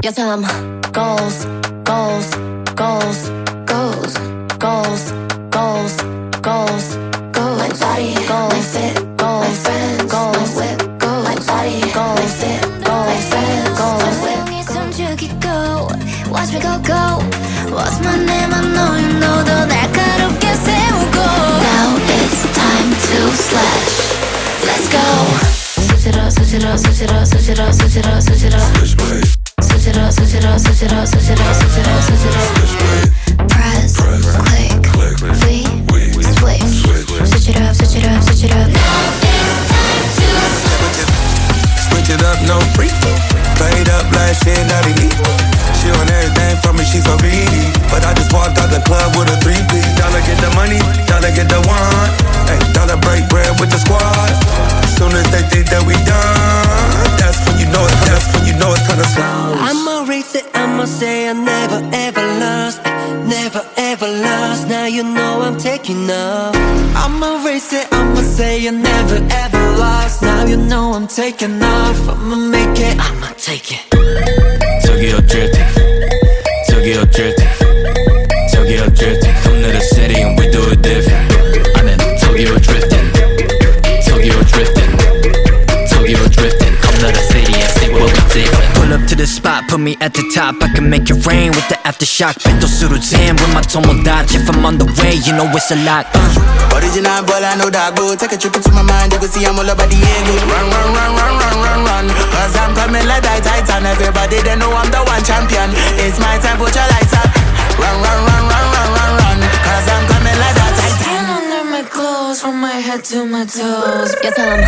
You tell them goals, goals, goals, goals, goals, goals, goals, goals. My body, goals, my fit, goals, my friends, goals, my whip, goals, my body, goals, my fit, goals, my friends, goals, my whip. Watch me go go. What's my name? I know you know 더 날카롭게 세우고. Now it's time to slash. Let's go. Switch it up, switch it up, switch it up, switch it up, switch it up, switch it up. Switchblade. Switch it up, switch it up, switch it up, switch it up, switch it up, switch it up. Switchblade. Press, click, we, switch. Switch it up, switch it up, switch it up. Now it's time to switch it up, no free. Played up like shit, not elite. She want everything from me, she so greedy. But I just walked out the club with a 3-piece. Dollar get the money, dollar get the one. Ay, dollar break bread with the squad. Soon as they think that we done, that's when you know it's kinda slow. I'ma race it, I'ma say I never ever lost. Never ever lost, now you know I'm taking off. I'ma race it, I'ma say I never ever lost. Now you know I'm taking off. I'ma make it, I'ma take it. Tokyo drifting, Tokyo drifting, Tokyo drifting. Come to the city and we do it different. I'm in Tokyo drifting, Tokyo drifting, Tokyo drifting. Come to the city and see what we're different. Pull up to the spot, put me at the top. I can make it rain with the aftershock. Bento suruzen with my tomodachi. If I'm on the way, you know it's a lot. Original ball, I know that go. Take a trip into my mind, you can see I'm all about the ego. Run, run, run, run, run, run, run. Cause I'm coming like that Titan. Everybody, they know I'm the one champion. It's my time, put your lights up. Run, run, run, run, run, run, run. Cause I'm coming like that Titan. skin under my clothes, from my head to my toes. You tell them